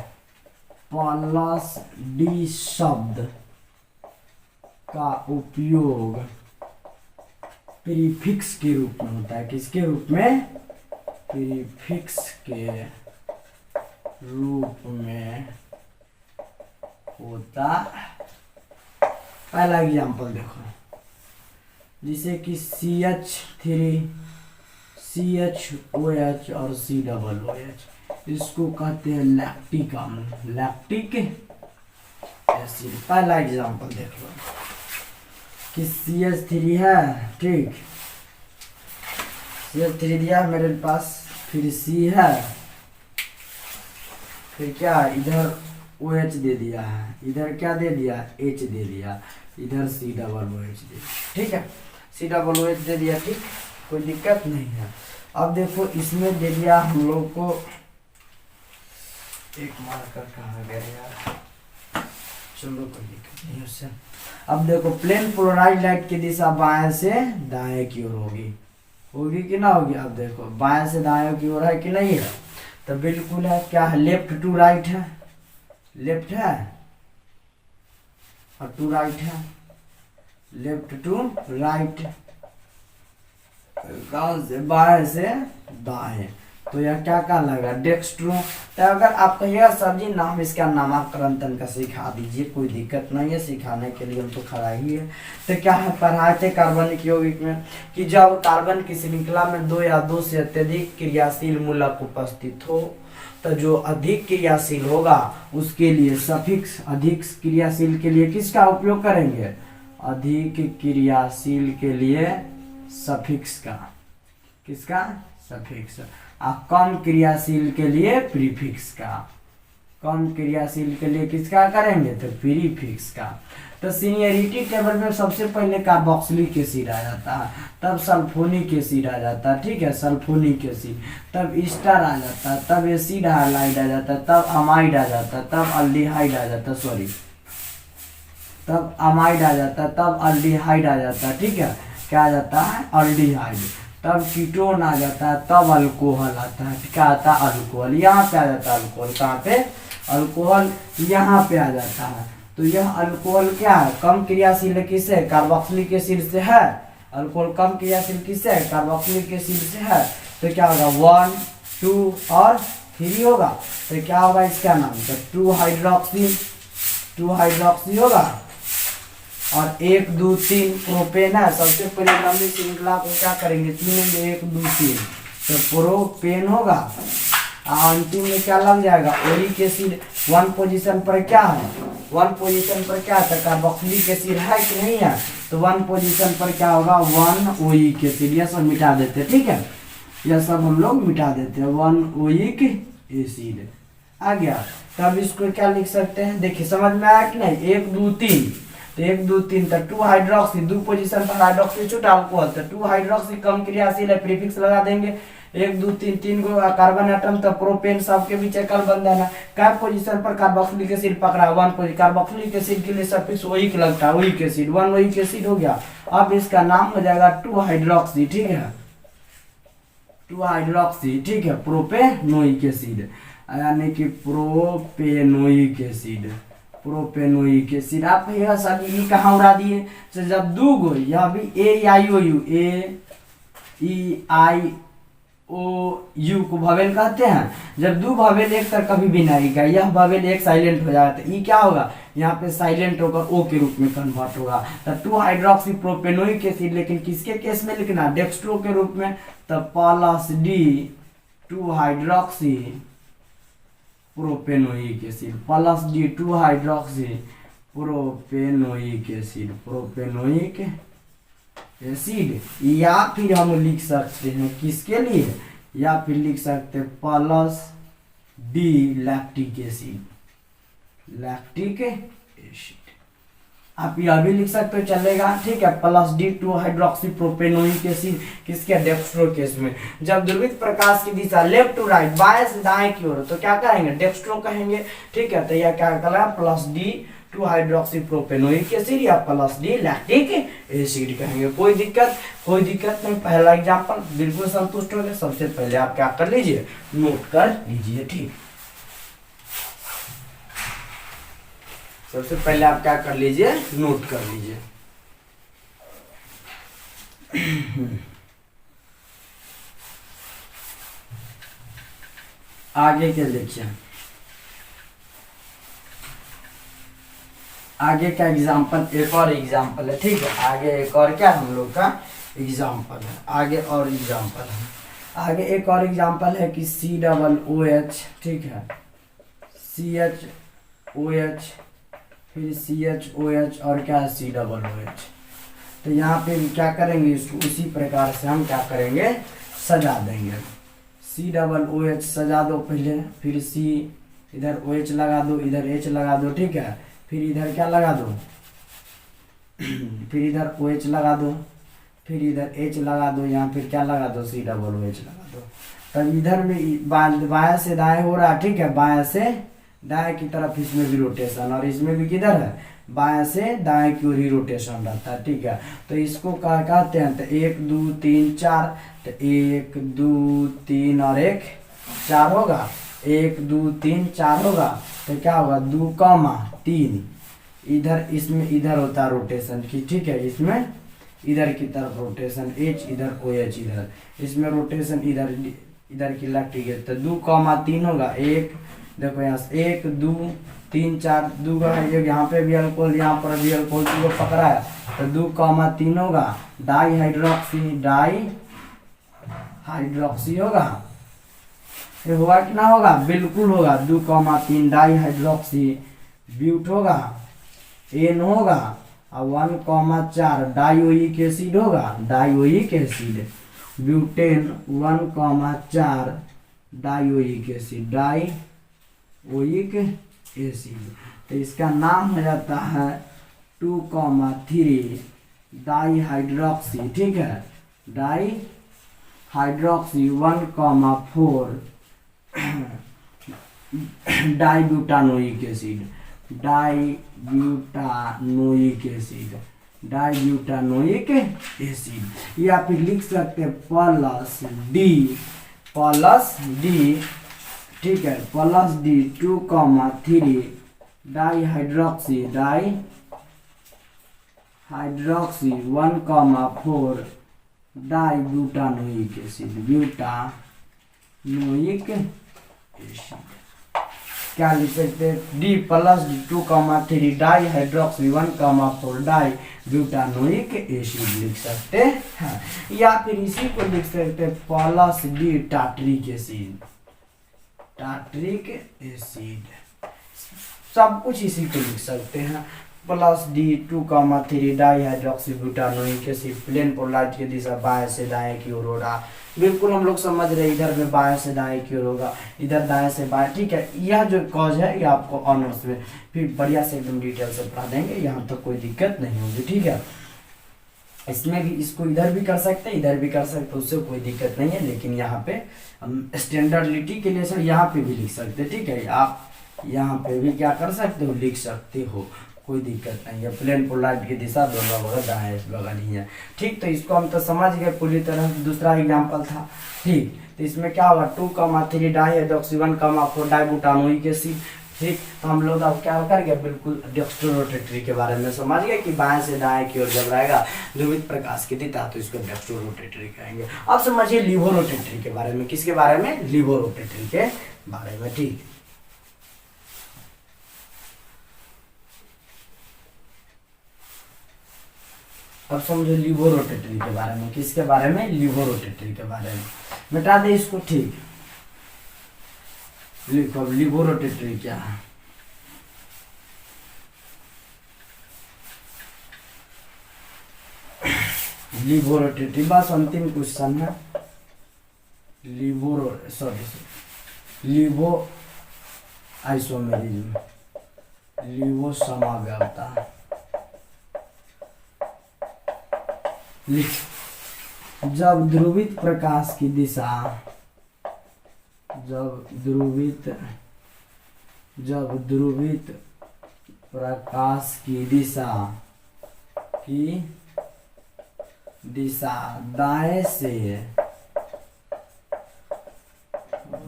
प्लस डी शब्द का उपयोग प्रीफिक्स के रूप में होता है। किसके रूप में, प्रीफिक्स के रूप में होता। पहला एग्जांपल देखो, जिसे कि CH3 CHOH और COOH, इसको कहते हैं लैक्टिक अम्ल, लैक्टिक एसिड। पहला एग्जांपल देख लो कि CH3 है, ठीक, CH3 दिया मेरे पास, फिर C है, फिर क्या इधर OH दे दिया है, इधर क्या दे दिया, H दे दिया, इधर COOH दे दिया। ठीक है, COOH दे दिया, ठीक, कोई दिक्कत नहीं है। अब देखो इसमें दे दिया हम लोग को, एक मार्कर कहाँ गया यार, चलो कोई दिक्कत नहीं उससे। अब देखो प्लेन पोलराइज लाइट की दिशा बाएं से दाएं की ओर होगी, होगी कि ना होगी? अब देखो बाएं से दाएं की ओर है कि नहीं है? तो बिल्कुल है। क्या है? लेफ्ट टू राइट है, लेफ्ट है और टू राइट है, लेफ्ट टू राइट, कौन से? बाएं से दाएं। तो यह क्या कहलाएगा? डेक्स्ट्रो। तो अगर आप कहिएगा सर जी नाम इसका नामकरण तन का सिखा दीजिए, कोई दिक्कत नहीं है, सिखाने के लिए हम तो खड़ा ही है। तो क्या है पढ़ाए थे कार्बनिक यौगिक में कि जब कार्बन की श्रृंखला में दो या दो से अत्यधिक क्रियाशील मूलक उपस्थित हो तो जो अधिक क्रियाशील होगा उसके लिए सफिक्स, अधिक क्रियाशील के लिए किसका उपयोग करेंगे? अधिक क्रियाशील के लिए सफिक्स का, किसका? सफिक्स। और कम क्रियाशील के लिए प्रीफिक्स का, कम क्रियाशील के लिए किसका करेंगे? तो प्रीफिक्स का। तो सीनियरिटी टेबल में सबसे पहले कार्बोक्सिलिक एसिड आ जाता है, तब सल्फोनिक एसिड आ जाता है, ठीक है, सल्फोनिक एसिड, तब ईस्टर आ जाता है, तब एसिड हाइलाइड आ जाता है, तब अमाइड आ जाता है, तब अल्डिहाइड आ जाता है, सॉरी तब अमाइड आ जाता है, तब अल्डिहाइड आ जाता है, ठीक है, क्या आ जाता है? अल्डिहाइड। तब कीटोन आ जाता है, तब अल्कोहल आता है, क्या आता है? अल्कोहल। यहाँ पे आ जाता है अल्कोहल, कहाँ पे? अल्कोहल यहाँ पे आ जाता है। तो यह अल्कोहल क्या है? कम क्रियाशील किससे? कार्बोक्सिलिक एसिड से है। अल्कोहल कम क्रियाशील किससे? कार्बोक्सिलिक एसिड से है। तो क्या होगा? 1, 2 और 3 होगा। तो क्या होगा इसका नाम? तो 2 हाइड्रोक्सी, 2 हाइड्रोक्सी होगा और 1, 2, 3 प्रोपेन है। सबसे पहले लंबी श्रृंखला को क्या करेंगे? 3 में 1, 2, 3 तो प्रोपेन होगा। अंतिम में क्या लग जाएगा? ओरिक एसिड 1 पोजीशन पर क्या है? 1 पोजीशन पर क्या है? कार्बोक्सिलिक एसिड है कि नहीं है? तो 1 पोजीशन पर क्या होगा? 1 ओइक एसिड। यह सब मिटा देते, ठीक है, यह सब हम लोग मिटा देते हैं। 1 ओइक एसिड आ गया। तब इसको क्या लिख सकते हैं? देखिए समझ में आया कि नहीं? 1, 2, 3 तो 1, 2, 3 तो 2 हाइड्रोक्सी, 2 पोजीशन पर हाइड्रोक्सी छूटा अल्कोहल, तो 2 हाइड्रोक्सी कम क्रियाशील है, प्रीफिक्स लगा देंगे। 1, 2, 3 3 गो कार्बन एटम, तो प्रोपेन सबके बीच एकल बंधन है। क्या पोजीशन पर कार्बोक्सिलिक एसिड पकड़ा? 1 पोजीशन। कार्बोक्सिलिक एसिड के लिए सफिक्स ओइक लगता है, ओइक एसिड, 1 ओइक एसिड हो गया। अब इसका नाम हो जाएगा 2 हाइड्रोक्सी, ठीक है, 2 हाइड्रोक्सी, ठीक है, प्रोपेनोइक एसिड, यानी कि प्रोपेनोइक एसिड, प्रोपेनोइक एसिड। आप यह सब ई कहाँ उड़ा दिए? तो जब दो गो, यह भी ए आई ओ you, A E I O you को भवेल कहते हैं। जब दो भवेल एक तरह कभी भी नहीं आएगा, यह भवेल एक साइलेंट हो जाता है, ई क्या होगा? यहाँ पे साइलेंट होकर ओ के रूप में कन्वर्ट होगा। तो 2 हाइड्रोक्सी प्रोपेनोइक एसिड, लेकिन किसके केस में लिखना? डेक्स्ट्रो के रूप में। तो plus D 2 hydroxy propanoic acid, plus D 2 hydroxy propanoic acid, propanoic acid. या फिर हम लिख सकते हैं किसके लिए? या फिर लिख सकते हैं plus D lactic acid, lactic acid. आप यह भी लिख सकते हो, चलेगा, ठीक है। Plus D 2 hydroxy propanoic acid किसके? डेक्स्ट्रो केस में। जब ध्रुवित प्रकाश की दिशा लेफ्ट टू राइट, बाएं से दाएं की ओर, तो क्या कहेंगे? डेक्स्ट्रो कहेंगे, ठीक है। तो यह क्या कहलाएगा? Plus D 2 hydroxy propanoic acid या प्लस डी लैक्टिक एसिड कहेंगे। कोई दिक्कत? कोई दिक्कत नहीं। पहला एग्जाम्पल बिल्कुल संतुष्ट हो गए। सबसे पहले आप क्या कर लीजिए? नोट कर लीजिए, ठीक। सबसे पहले आप क्या कर लीजिए? नोट कर लीजिए। आगे के देखिए, आगे का एग्जाम्पल, एक और एग्जाम्पल है, ठीक है। आगे एक और क्या हम लोग का एग्जाम्पल है, आगे और एग्जाम्पल है। आगे एक और एग्जाम्पल है कि COOH, ठीक है, CHOH, फिर CHOH और क्या है? COOH। तो यहाँ पे क्या करेंगे? इसको उसी प्रकार से हम क्या करेंगे? सजा देंगे। COOH सजा दो पहले, फिर C, इधर OH लगा दो, इधर H लगा दो, ठीक है, फिर इधर क्या लगा दो? फिर इधर OH लगा दो, फिर इधर H लगा दो, यहाँ फिर क्या लगा दो? COOH लगा दो। तब इधर में बाएं से दाएं हो रहा है, ठीक है, बाएं से दाएं की तरफ इसमें भी रोटेशन, और इसमें भी किधर है, बाएं से दाएं की ओर ही रोटेशन रहता है, ठीक है। तो इसको क्या कहते हैं, तो 1 2 3 4, तो 1 2 3 और 1 4 होगा, 1 2 3 4 होगा, तो क्या होगा 2 3 इधर, इसमें इधर होता है रोटेशन की, ठीक है। इसमें इधर की तरफ रोटेशन H, इधर OH, इधर इसमें रोटेशन इधर इधर की लेफ्ट, ठीक है। तो 2 3 होगा, एक देखो यहाँ से 1 2 3 4 2 का है, यहाँ पे भी अल्कोहल, यहाँ पर भी अल्कोहल को पकड़ा है, तो 2 3 होगा, डाई हाइड्रोक्सी होगा, ये होगा कि ना होगा, बिल्कुल होगा। 2 3 डाई हाइड्रोक्सी ब्यूट होगा, N होगा, और 1 4 डाइओइक एसिड होगा, dioic acid, butane 1 4 dioic acid, dioic acid. तो इसका नाम हो जाता है 2 3 डाई हाइड्रोक्सी, ठीक है, dihydroxy 1 4 dibutanoic acid, dibutanoic acid, dibutanoic acid. या फिर लिख सकते हैं प्लस डी, ठीक है, plus D 2 3 di hydroxy 1 4 dibutanoic acid, butanoic acid. क्या लिख सकते हैं, D plus 2 3 di hydroxy 1 4 die butanoic acid लिख सकते हैं। या फिर इसी को लिख सकते हैं plus D tartaric acid, tartaric acid, सब कुछ इसी को लिख सकते हैं। Plus D 2 3 di hydroxy butanoic acid, plane polarised की दिशा बाएं से दाएं की ओर होगा, बिल्कुल हम लोग समझ रहे हैं, इधर में बाएं से दाएं की ओर होगा, इधर दाएं से बाएं, ठीक है। यह जो कॉज है ये आपको ऑनर्स में फिर बढ़िया से एकदम डिटेल से पढ़ा देंगे, यहाँ तक कोई दिक्कत नहीं होगी, ठीक है। इसमें भी इसको इधर भी कर सकते हैं, इधर भी कर सकते हैं, उससे कोई दिक्कत नहीं है। लेकिन यहाँ पे हम स्टैंडर्डलिटी के लिए सर यहाँ पे भी लिख सकते हैं, ठीक है। आप यहाँ पे भी क्या कर सकते हो, लिख सकते हो, कोई दिक्कत नहीं है। प्लेन पोलराइट की दिशा दोनों बगल दाएं बगल ही है, ठीक। तो इसको हम तो समझ गए पूरी तरह। दूसरा एग्जाम्पल था, ठीक। तो इसमें क्या होगा 2 3 डाई हाइड्रोक्सी 1 4 डाइब्यूटानोइक एसिड, ठीक। तो हम लोग अब क्या कर गए, बिल्कुल डेक्स्ट्रोरोटेटरी के बारे में समझ गए कि बाएं से दाएं की ओर जब रहेगा ध्रुवित प्रकाश की दिशा तो इसको डेक्स्ट्रोरोटेटरी कहेंगे। अब समझिए लिवोरोटेटरी के बारे में, किसके बारे में, लिवोरोटेटरी के बारे में, ठीक। अब समझो लिवोरोटेटरी के बारे में, किसके बारे में, लिवोरोटेटरी के बारे में। मिटा दे इसको, ठीक। लिखो अब लिवोरोटेटरी क्या है। लिवोरोटेटरी बस अंतिम क्वेश्चन है। लिवो आइसोमेरिज्म, लिवो समाव्यवता, जब ध्रुवित प्रकाश की दिशा, जब ध्रुवित प्रकाश की दिशा दाएं से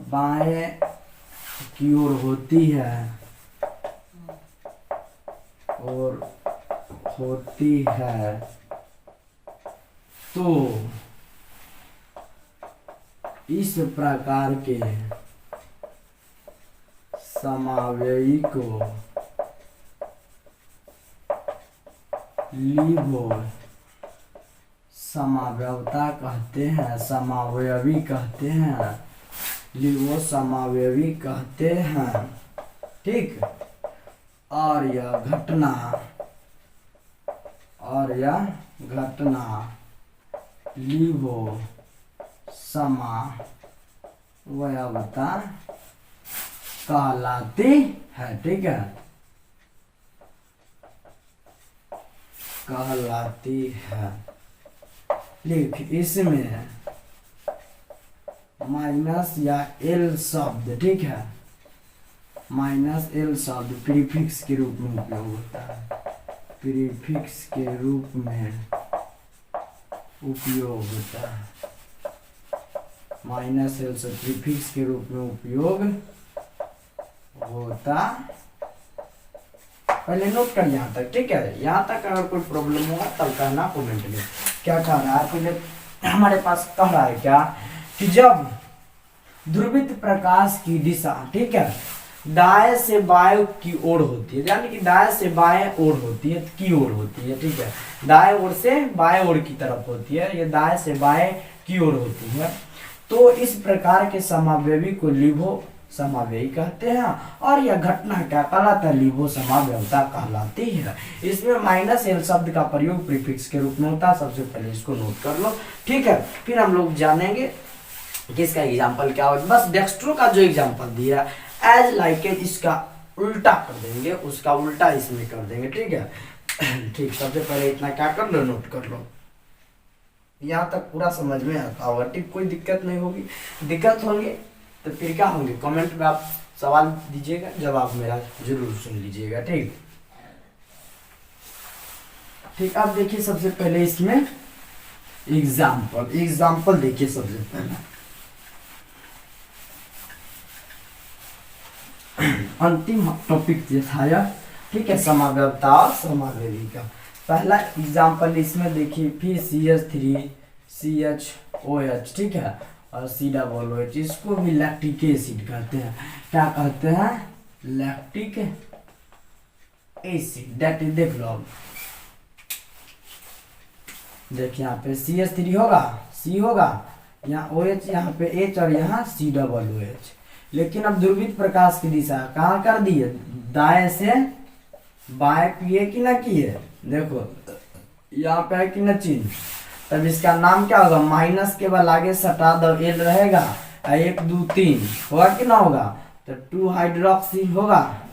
बाएं की ओर होती है तो इस प्रकार के समावयवी को लिवो समावयवता कहते हैं, समावयवी कहते हैं, लिवो समावयवी कहते हैं, ठीक। और यह घटना लिवो समावयवता कहलाती है, ठीक है, कहलाती है। लिख इसमें माइनस या एल शब्द, ठीक है, माइनस एल शब्द प्रीफिक्स के रूप में उपयोग होता है, प्रीफिक्स के रूप में उपयोग होता है, माइनस एल शब्द प्रीफिक्स के रूप में उपयोग होता। पहले नोट कर यहाँ तक, ठीक है। यहाँ तक अगर कोई प्रॉब्लम होगा तब कहना कमेंट में। क्या कह रहा है पहले हमारे पास, कह रहा है क्या कि जब ध्रुवित प्रकाश की दिशा, ठीक है, दाएं से बाएं की ओर होती है, यानी कि दाएं से बाएं ओर होती है, की ओर होती है, ठीक है, दाएं ओर से बाएं ओर की तरफ होती है, ये दाएं से बाएं की ओर होती है, तो इस प्रकार के समावयवी को लिबो समावयवी कहते हैं, और यह घटना क्या कहलाता है, लिबो समावयवता कहलाती है। इसमें माइनस एल शब्द का प्रयोग प्रीफिक्स के रूप में होता है, सबसे पहले इसको नोट कर लो, ठीक है। फिर हम लोग जानेंगे कि इसका एग्जाम्पल क्या होगा। बस डेक्स्ट्रो का जो एग्जाम्पल दिया एज लाइक एज, इसका उल्टा कर देंगे, उसका उल्टा इसमें कर देंगे, ठीक है। ठीक, सबसे पहले इतना क्या कर लो, नोट कर लो। यहाँ तक पूरा समझ में आता होगा, ठीक, कोई दिक्कत नहीं होगी। दिक्कत होंगे तो फिर क्या होंगे, कमेंट में आप सवाल दीजिएगा, जवाब मेरा जरूर सुन लीजिएगा, ठीक। ठीक, अब देखिए सबसे पहले इसमें एग्जाम्पल देखिए सबसे पहले। अंतिम टॉपिक ये था यह, ठीक है, समावयवता और समावयवी का। पहला एग्जाम्पल इसमें देखिए, फिर CH3CHOH, ठीक है, और COOH, इसको भी लैक्टिक एसिड कहते हैं। क्या कहते हैं, लैक्टिक एसिड, दैट इज, देख लो देखिए यहाँ पे CH3 होगा, C होगा, यहाँ OH, यहाँ पे H, और यहाँ COOH। लेकिन अब ध्रुवित प्रकाश की दिशा कहाँ कर दी है, दाएं से बाएं किए कि ना किए, देखो यहाँ पे है कि ना चिन्ह, तब इसका नाम क्या होगा, माइनस के बाद आगे सटा दो, एल रहेगा, 1 2 3 होगा कि ना होगा, तो 2 हाइड्रोक्सी होगा,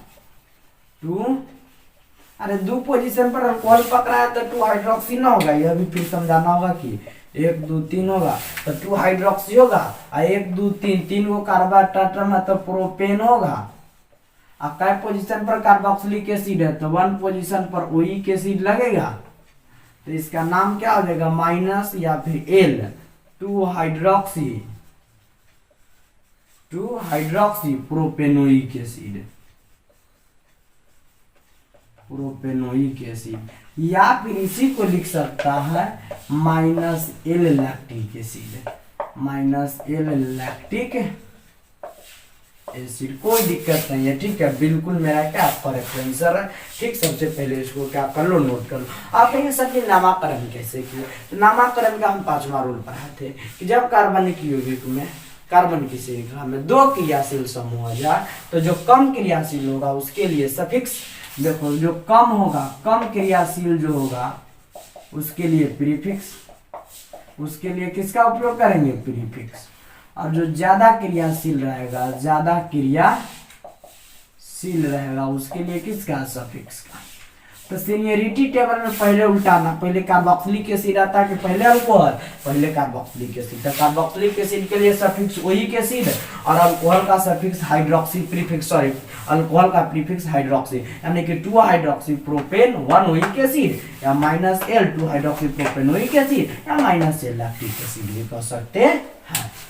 2, अरे 2 पोजीशन पर अल्कोहल पकड़ा है तो 2 हाइड्रोक्सी ना होगा, यह भी फिर समझाना होगा कि 1 2 3 होगा तो 2 हाइड्रोक्सी होगा, 1 2 3 3 को कार्बाटाट्रम है तो प्रोपेन होगा। अब क्या पोजीशन पर कार्बोक्सिलिक एसिड है तो 1 पोजीशन पर ओइक एसिड लगेगा, तो इसका नाम क्या हो जाएगा, माइनस या फिर L, 2 hydroxy propanoic acid, propanoic acid, या फिर इसी को लिख सकता है minus L lactic acid, minus L lactic acid, कोई दिक्कत नहीं है, ठीक है, बिल्कुल मेरा क्या आपका रेफरेंसर है, ठीक। सबसे पहले इसको क्या कर लो, नोट कर लो। आप कहेंगे सर कि नामाकरण कैसे किए, तो नामाकरण का हम 5वां रूल पढ़ा थे कि जब कार्बनिक यौगिक में, कार्बन की श्रृंखला में 2 क्रियाशील समूह आ जाए तो जो कम क्रियाशील होगा उसके लिए सफिक्स, देखो जो कम होगा, कम क्रियाशील जो होगा उसके लिए प्रीफिक्स, उसके लिए किसका उपयोग करेंगे, प्रीफिक्स, और जो ज्यादा क्रियाशील रहेगा, ज्यादा क्रियाशील रहेगा उसके लिए किसका, सफिक्स का। तो सीनियरिटी टेबल में पहले उल्टाना, पहले कार्बोक्सिलिक एसिड आता है कि पहले अल्कोहल, पहले कार्बोक्सिलिक एसिड, तो कार्बोक्सिलिक एसिड के लिए सफिक्स ओइक एसिड, और अल्कोहल का suffix hydroxy prefix, sorry alcohol का प्रीफिक्स हाइड्रोक्सी, यानी कि 2 हाइड्रोक्सी प्रोपेन 1 ओइक एसिड, या minus L 2 hydroxy propane oic acid, या माइनस एल लैक्टिक एसिड भी कह सकते हैं,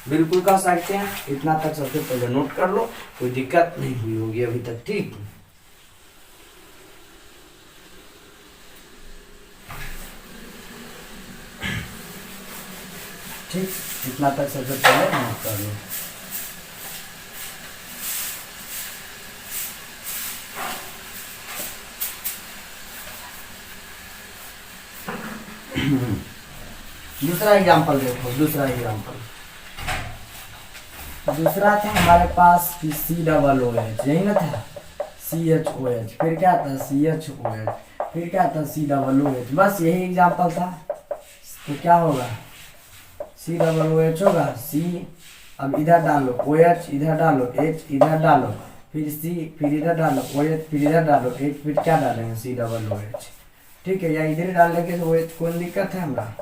बिल्कुल कह सकते हैं। इतना तक सबसे पहले नोट कर लो, कोई दिक्कत नहीं हुई होगी अभी तक, ठीक। ठीक, इतना तक सबसे पहले नोट कर लो। दूसरा एग्जांपल देखो, दूसरा एग्जांपल, दूसरा था हमारे पास COOH, यही ना था, CHOH, फिर क्या था CHOH, फिर क्या था COOH, बस यही एग्जांपल था। तो क्या होगा, COOH होगा, C, अब इधर डालो OH, इधर डालो H, इधर डालो, फिर C, फिर इधर डालो OH, फिर इधर डालो H, फिर क्या डालेंगे COOH, ठीक है, या इधर डालने के OH, कोई दिक्कत है हमरा,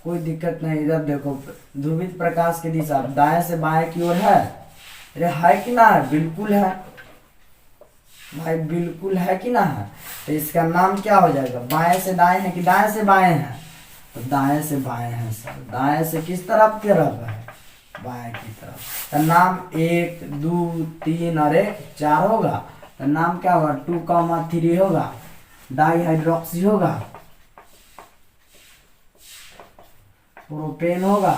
कोई दिक्कत नहीं। इधर देखो ध्रुवित प्रकाश की दिशा दाएं से बाएं की ओर है, अरे है कि ना है, बिल्कुल है, भाई बिल्कुल है कि ना है। तो इसका नाम क्या हो जाएगा, बाएं से दाएं है कि दाएं से बाएं है, तो दाएं से बाएं है सर। दाएं से किस तरफ है, बाएं की तरफ। तो नाम 1 2 3 और 1 4 होगा। तो नाम क्या होगा, 2,3 होगा, डाई हाइड्रोक्सी होगा, प्रोपेन होगा,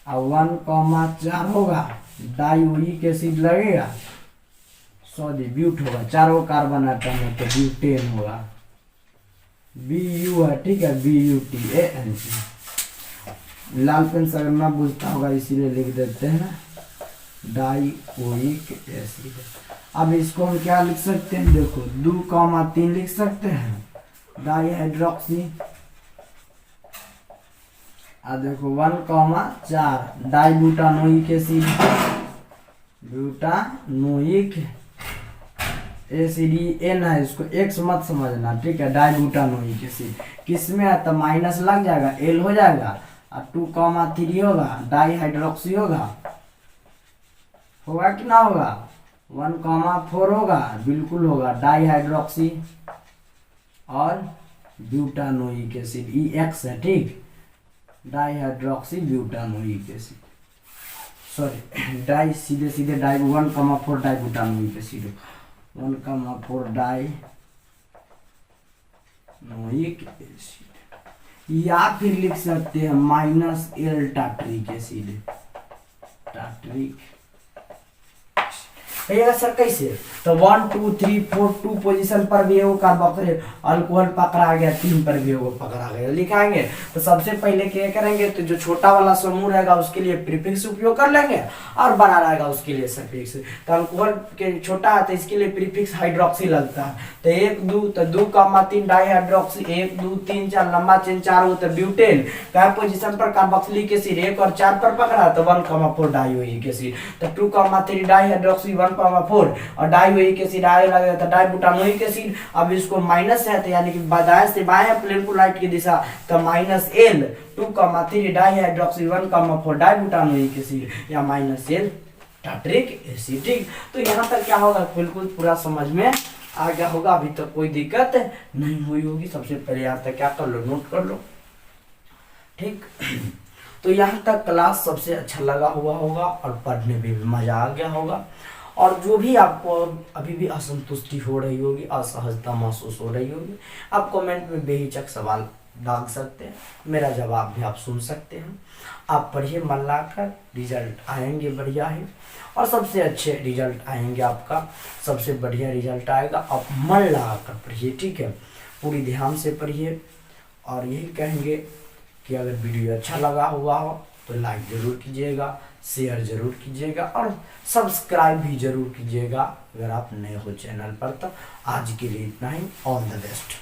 और 1,4 होगा, डाइओइक एसिड लगेगा, सॉरी ब्यूट होगा, चारों कार्बन आटम है तो ब्यूटेन होगा, BU है, ठीक है, BUTAN। लाल पेन से अगर ना बुझता होगा इसीलिए लिख देते हैं डाइओइक एसिड। अब इसको हम क्या लिख सकते हैं, देखो 2,3 लिख सकते हैं, डाई हाइड्रोक्सी, और देखो 1,4 die butanoic acid, butanoic acid N है, इसको X मत समझना, ठीक है। डाई ब्यूटानोइक एसिड किस में है, तो माइनस लग जाएगा, L हो जाएगा, और 2,3 होगा, डाई हाइड्रोक्सी होगा कि ना होगा, 1,4 होगा, बिल्कुल होगा, डाई हाइड्रोक्सी और ब्यूटानोइक एसिड EX है, ठीक, di hydroxy butanoic acid, sorry di सीधे सीधे di 1,4 die butanoic acid, 1,4 di नोइक एसिड, या फिर लिख सकते हैं -L टार्टरिक एसिड, टार्टरिक। भैया सर कैसे, तो 1 2 3 4 2 पोजीशन पर भी वो कार्बोक्सिल अल्कोहल पकड़ा गया, 3 पर भी वो पकड़ा गया, लिखाएंगे। तो सबसे पहले क्या करेंगे, तो जो छोटा वाला समूह रहेगा उसके लिए प्रीफिक्स उपयोग कर लेंगे, और बड़ा रहेगा उसके लिए सफिक्स। तो अल्कोहल के छोटा है तो इसके लिए प्रीफिक्स हाइड्रोक्सी लगता है, तो 1 2, तो 2,3 डाई हाइड्रोक्सी, 1 2 3 4 लंबा चेन 4 हो तो ब्यूटेन, क्या पोजीशन पर कार्बोक्सिलिक एसिड 1 और 4 पर पकड़ा, तो 1,4 डाइओइक एसिड, तो 2,3 डाई हाइड्रोक्सी 1,4 और डाइओइक एसिड आगे लगेगा तो डाइब्यूटानोइक एसिड। अब इसको माइनस है तो यानी कि दाएं से बाएं प्लेन को राइट की दिशा, तो -L 2,3 डाई हाइड्रोक्सी 1,4 डाइब्यूटानोइक एसिड, या -L टार्टरिक एसिड, ठीक। तो यहाँ तक क्या होगा, बिल्कुल पूरा समझ में आ गया होगा, अभी तक कोई दिक्कत नहीं हुई होगी। सबसे पहले यहाँ तक क्या कर लो, नोट कर लो, ठीक। तो यहाँ तक क्लास सबसे अच्छा लगा हुआ होगा और पढ़ने में भी मजा आ गया होगा। और जो भी आपको अभी भी असंतुष्टि हो रही होगी, असहजता महसूस हो रही होगी, आप कमेंट में बेहिचक सवाल डाल सकते हैं, मेरा जवाब भी आप सुन सकते हैं। आप पढ़िए मन लगाकर, रिजल्ट आएंगे बढ़िया ही, और सबसे अच्छे रिजल्ट आएंगे, आपका सबसे बढ़िया रिजल्ट आएगा। आप मन लगाकर पढ़िए, ठीक है, पूरी ध्यान से पढ़िए। और यही कहेंगे कि अगर वीडियो अच्छा लगा हुआ हो तो लाइक जरूर कीजिएगा, शेयर जरूर कीजिएगा, और सब्सक्राइब भी जरूर कीजिएगा अगर आप नए हो चैनल पर। तो आज के लिए इतना ही, ऑल द बेस्ट।